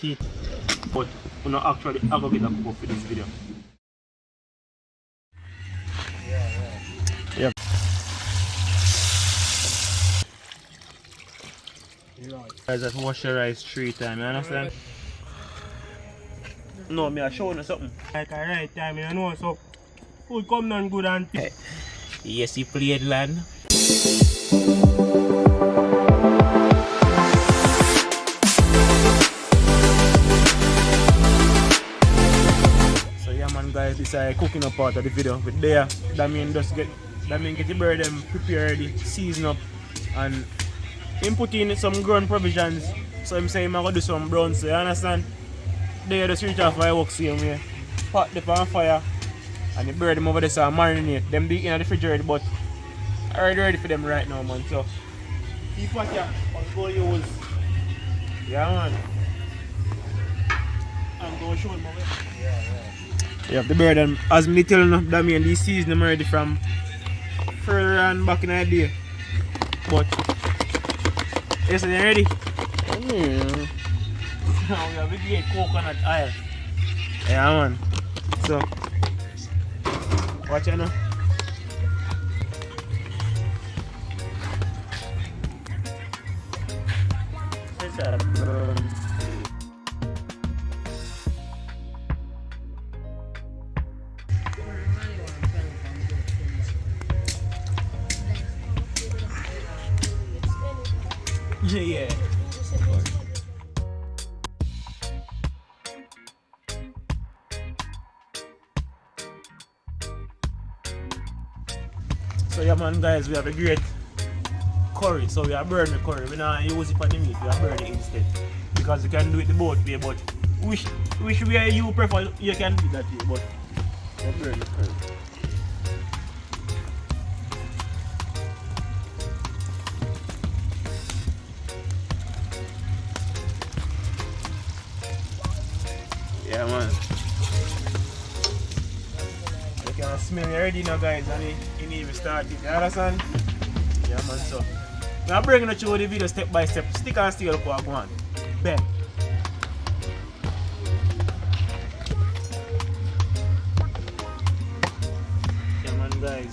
heat. But we not actually have a bit of cook for this video. Yep. Guys, just wash your rice 3 times, you understand? No, me I show you something. Like a right time, you know, so food come down good and yes, he played land. So yeah man guys, this is a cooking up part of the video. But there, that mean get the bird them prepared ready, season up and input in some ground provisions. So I'm saying I'm gonna do some brown, so you understand? There the switch off fireworks same way. Pot the pan fire and the bird them over there so marinate. Them be in the refrigerator but I already ready for them right now man. So keep what you go use. Yeah man. I'm gonna show them over. Yeah, the bird and as me tell you that mean this season I'm ready from further on back in the day. But yes, they ready? Now we have a great coconut oil. Yeah man. So watch it now. Yeah. So yeah man guys, we have a great curry. So we are burn the curry. We not use it for the meat, we are burn it instead. Because you can do it the both way, but which way you prefer you can do that way, but we are burn the curry. Yeah man. You can smell it already now guys and it ain't even started. You understand? Yeah man, so I'm bringing you through the video step by step. Stick and stay up what I go on. Bang. Yeah man guys.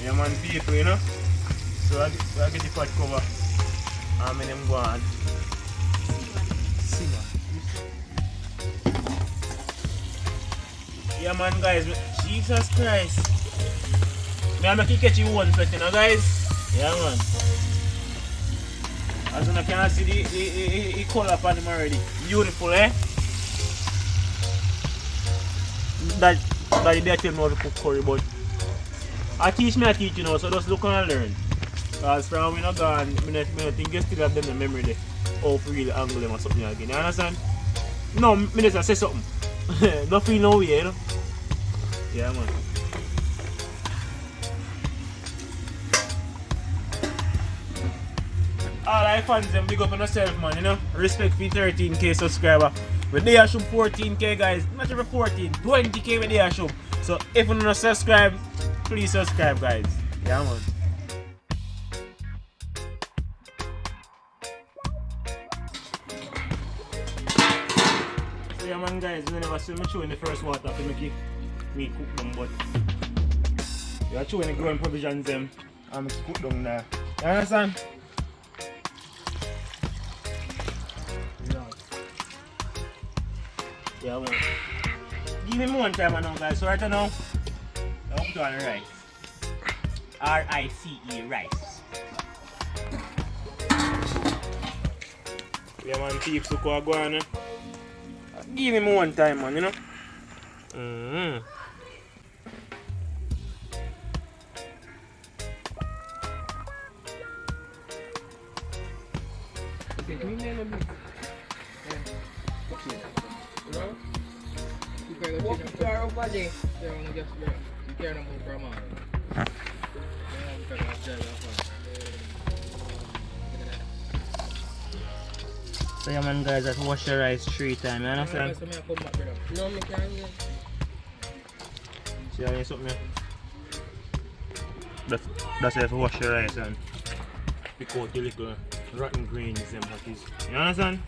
Yeah man people, you know. So I get the pot cover and then go on. Simmer. Yeah man guys, Jesus Christ. I'm going to catch you one first, you know guys. Yeah man. As you can see the color upon them already. Beautiful, eh? That they tell me how to cook curry, but I teach, you know, so just look and learn. Because from when I'm gone, I think you still have them in memory there. How to really angle them or something again. You understand? No, I just say something. Don't feel no way, you know? Yeah, man. All I fans them big up on yourself, man, you know? Respect for 13k subscriber. When they are shoot 14k guys, not even 14, 20k when they are shoot. So if you don't subscribe, please subscribe guys. Yeah man. So yeah man guys, you never see me chewing the first water to make me cook them, but you are chewing the growing provisions them and cook them there. You understand? Yeah man. Give me one time now guys, so right now I'm put on rice. R-I-C-E, rice. Yeah man, peeps look what go on. Give me one time man, you know. So yeah man guys, I wash the rice 3 times, you understand? No, me can't. See how you something here? That's how you wash the rice and pick out the little rotten greens and what is. You understand?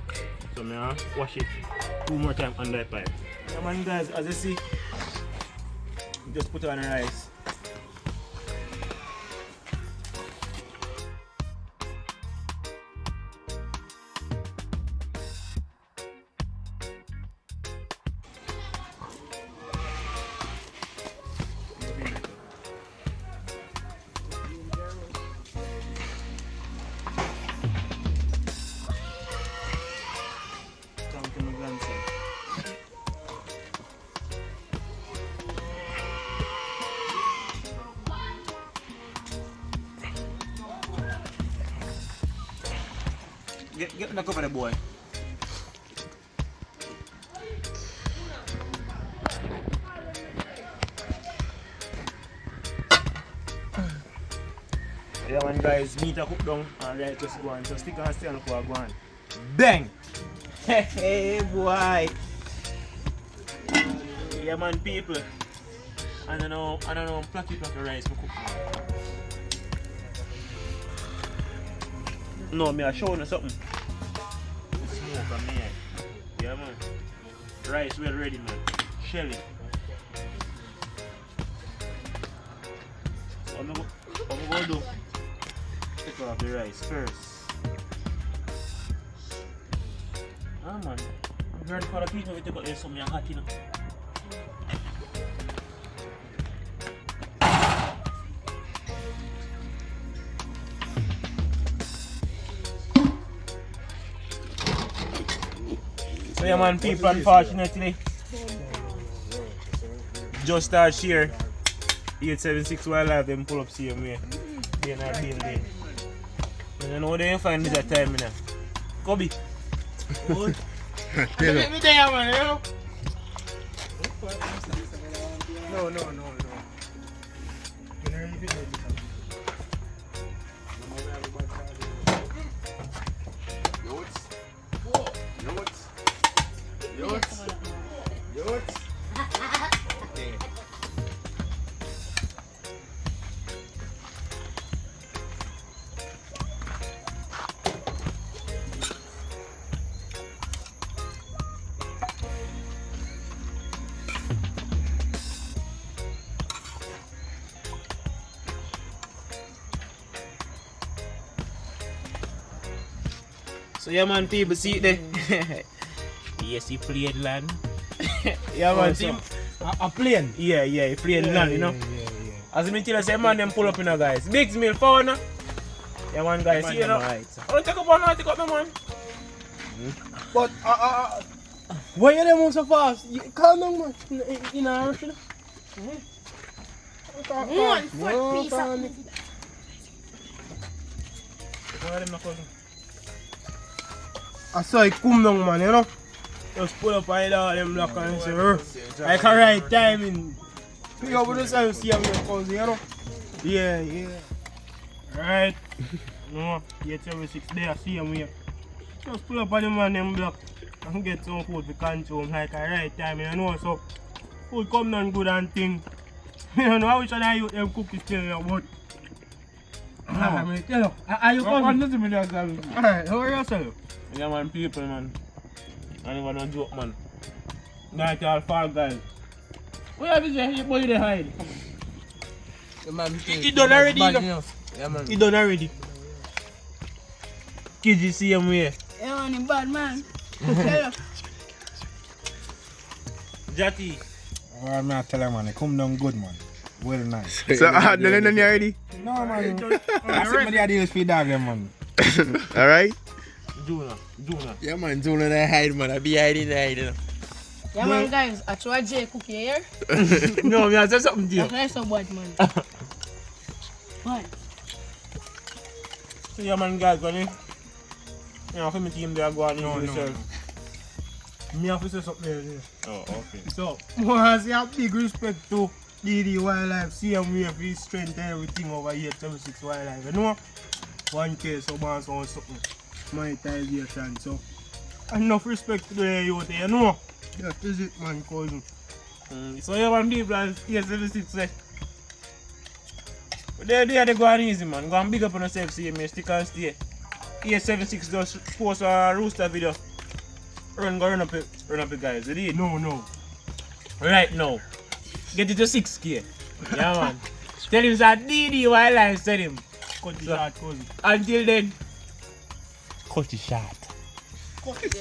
So I wash it 2 more times under the pipe. Yeah man guys, as you see, just put on the rice. Get the cover the boy. Yeah man guys, meat a cook down and right just go on. So stick and stay on for go on. Bang! Hey boy! Yeah man people. I don't know plucky rice for cook. No, me I show you something. Smoke on me. Yeah man. Rice well ready man. Shelly. What I'm gonna do? Take off the rice first. Ah man. I'm ready for the people to take out there something hot, you know. So yeah man people, unfortunately just start share 876 while live them pull up same way. They in our building. You know they ain't find this at time, you know. Kobe. Good. Let me there man, you know. No. So yeah man people see it there. Yes, he played land. Yeah man, see a plane? Yeah, he played land, you know. Yeah. As me tell you, say man them pull up, you know guys. Big meal for now. Yeah man guys, see you know. I don't take up one, I take up my man. But why you them so fast? Calm down man. You know, you know. One foot piece of I saw it come down man, you know. Just pull up and all them block and say, like a right timing. Pick up with yourself, see how you cousin, you know. Yeah. Right. No, 876 there, see him here. Just pull up on them and them block and get some food to consume like a right time, you know. So food come down good and thing. You know, I wish I you them cookies still here, but I mean, tell you, are you coming? Alright, how are yourself? Yeah man, people man. I never no joke man. Night all fall guys. Where is your boy they hide? He done already, you know. Yeah man. He done already. Kids you see him here. Yeah man, he bad man. Tell Jati. Oh, I'm not telling man, it come down good man. Well nice. So done you already? No man. I said my deals for dog them man. Alright? Juna. Yeah man, don't let that hide man. I be hiding. Yeah man guys, I try J cookie here. No, me I say something to you. That's so bad man. What? So yeah man guys, when You know, for me team, they are going No, into no, yourself. Me have to say something else. Oh, okay. So, I say a big respect to DD Wildlife, CM for his strength and everything over here, 76 Wildlife. You know, 1K, so man, so something. Monetization, so enough respect to the youth, you know. That is it, man, cousin. So you want people as ES76 say. But they go on easy, man. Go and big up on yourself, see me, stick and stay. ES76 just post a rooster video. Run up it, guys. You did? No. Right now. Get it to 6K. Yeah, man. Tell him that DD Wildlife said him. Cut the short, cousin. Until then, cut it short. Cook it.